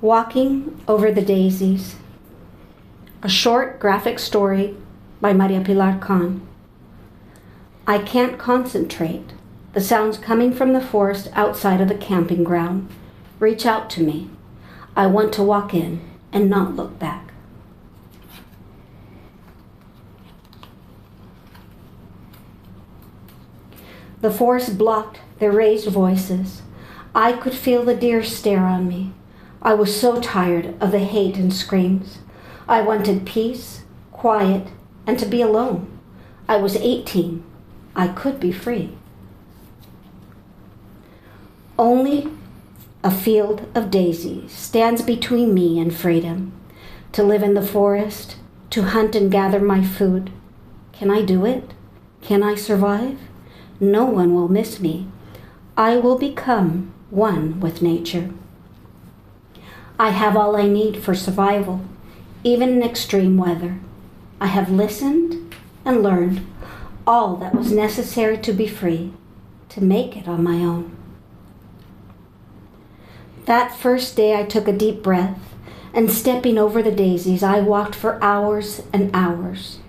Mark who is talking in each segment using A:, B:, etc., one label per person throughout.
A: Walking Over the Daisies, a short graphic story by Maria Pilar Khan. I can't concentrate. The sounds coming from the forest outside of the camping ground reach out to me. I want to walk in and not look back. The forest blocked their raised voices. I could feel the deer stare on me. I was so tired of the hate and screams. I wanted peace, quiet, and to be alone. I was 18. I could be free. Only a field of daisies stands between me and freedom. To live in the forest, to hunt and gather my food. Can I do it? Can I survive? No one will miss me. I will become one with nature. I have all I need for survival, even in extreme weather. I have listened and learned all that was necessary to be free, to make it on my own. That first day I took a deep breath, and stepping over the daisies, I walked for hours and hours.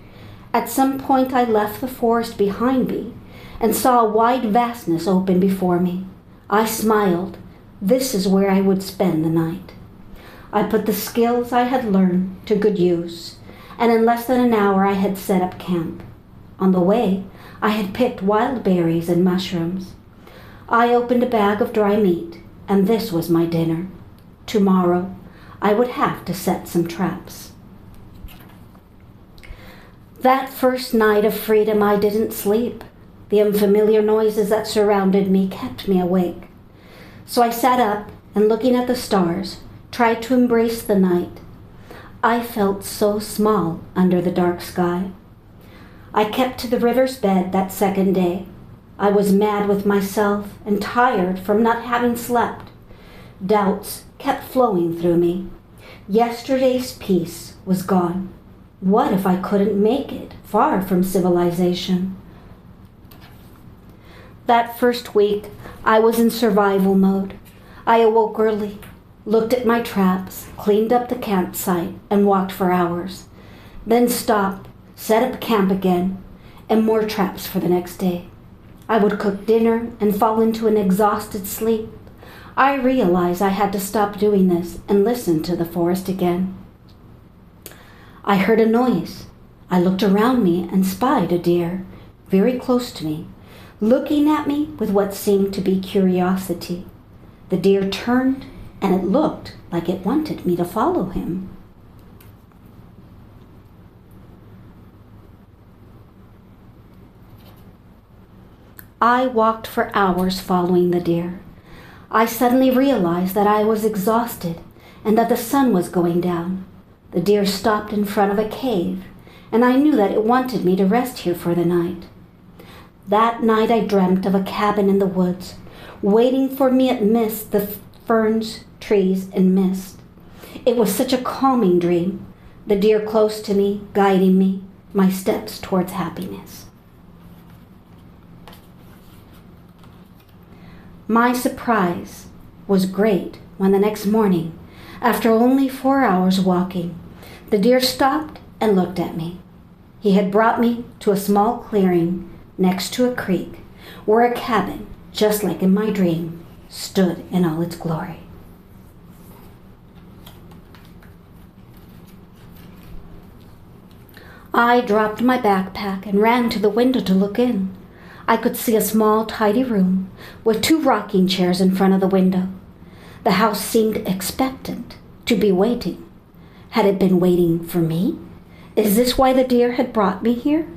A: At some point I left the forest behind me and saw a wide vastness open before me. I smiled. This is where I would spend the night. I put the skills I had learned to good use, and in less than an hour I had set up camp. On the way, I had picked wild berries and mushrooms. I opened a bag of dry meat, and this was my dinner. Tomorrow, I would have to set some traps. That first night of freedom, I didn't sleep. The unfamiliar noises that surrounded me kept me awake. So I sat up and, looking at the stars, tried to embrace the night. I felt so small under the dark sky. I kept to the river's bed that second day. I was mad with myself and tired from not having slept. Doubts kept flowing through me. Yesterday's peace was gone. What if I couldn't make it far from civilization? That first week, I was in survival mode. I awoke early, looked at my traps, cleaned up the campsite, and walked for hours. Then stopped, set up camp again, and more traps for the next day. I would cook dinner and fall into an exhausted sleep. I realized I had to stop doing this and listen to the forest again. I heard a noise. I looked around me and spied a deer, very close to me, looking at me with what seemed to be curiosity. The deer turned, and it looked like it wanted me to follow him. I walked for hours following the deer. I suddenly realized that I was exhausted and that the sun was going down. The deer stopped in front of a cave, and I knew that it wanted me to rest here for the night. That night I dreamt of a cabin in the woods, waiting for me amidst the ferns, trees, and mist. It was such a calming dream, the deer close to me, guiding me, my steps towards happiness. My surprise was great when the next morning, after only 4 hours walking, the deer stopped and looked at me. He had brought me to a small clearing next to a creek where a cabin, just like in my dream, stood in all its glory. I dropped my backpack and ran to the window to look in. I could see a small, tidy room with 2 rocking chairs in front of the window. The house seemed expectant, to be waiting. Had it been waiting for me? Is this why the deer had brought me here?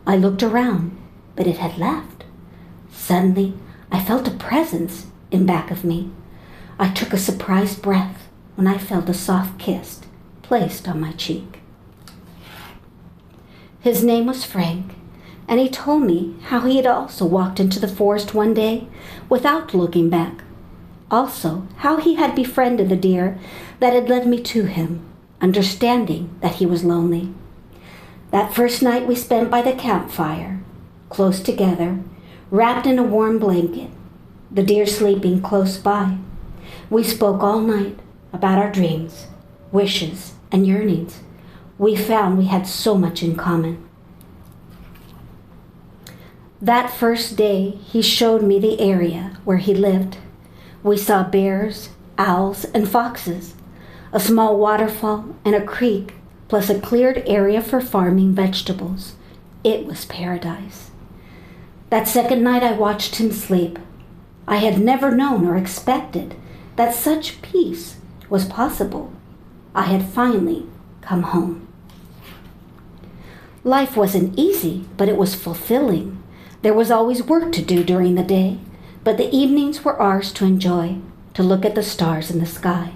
A: I looked around, but it had left. Suddenly, I felt a presence in back of me. I took a surprised breath when I felt a soft kiss placed on my cheek. His name was Frank, and he told me how he had also walked into the forest one day without looking back. Also, how he had befriended the deer that had led me to him, understanding that he was lonely. That first night we spent by the campfire, close together, wrapped in a warm blanket, the deer sleeping close by. We spoke all night about our dreams, wishes, and yearnings. We found we had so much in common. That first day, he showed me the area where he lived. We saw bears, owls, and foxes, a small waterfall, and a creek, plus a cleared area for farming vegetables. It was paradise. That second night I watched him sleep. I had never known or expected that such peace was possible. I had finally come home. Life wasn't easy, but it was fulfilling. There was always work to do during the day, but the evenings were ours to enjoy, to look at the stars in the sky.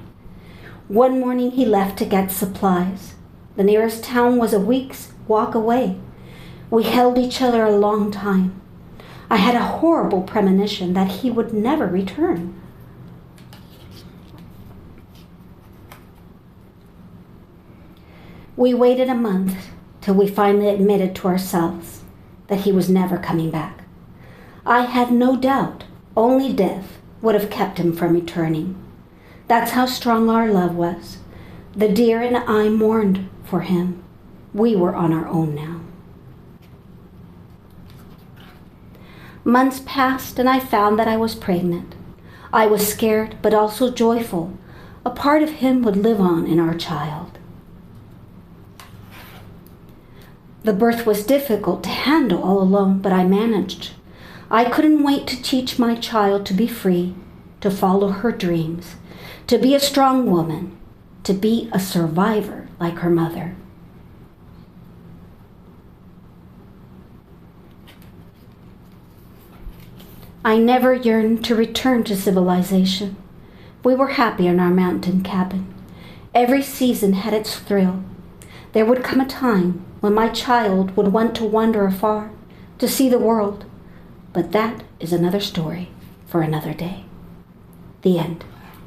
A: One morning he left to get supplies. The nearest town was a week's walk away. We held each other a long time. I had a horrible premonition that he would never return. We waited a month till we finally admitted to ourselves that he was never coming back. I had no doubt only death would have kept him from returning. That's how strong our love was. The deer and I mourned for him. We were on our own now. Months passed and I found that I was pregnant. I was scared but also joyful. A part of him would live on in our child. The birth was difficult to handle all alone, but I managed. I couldn't wait to teach my child to be free, to follow her dreams, to be a strong woman, to be a survivor like her mother. I never yearned to return to civilization. We were happy in our mountain cabin. Every season had its thrill. There would come a time when my child would want to wander afar, to see the world. But that is another story for another day. The end.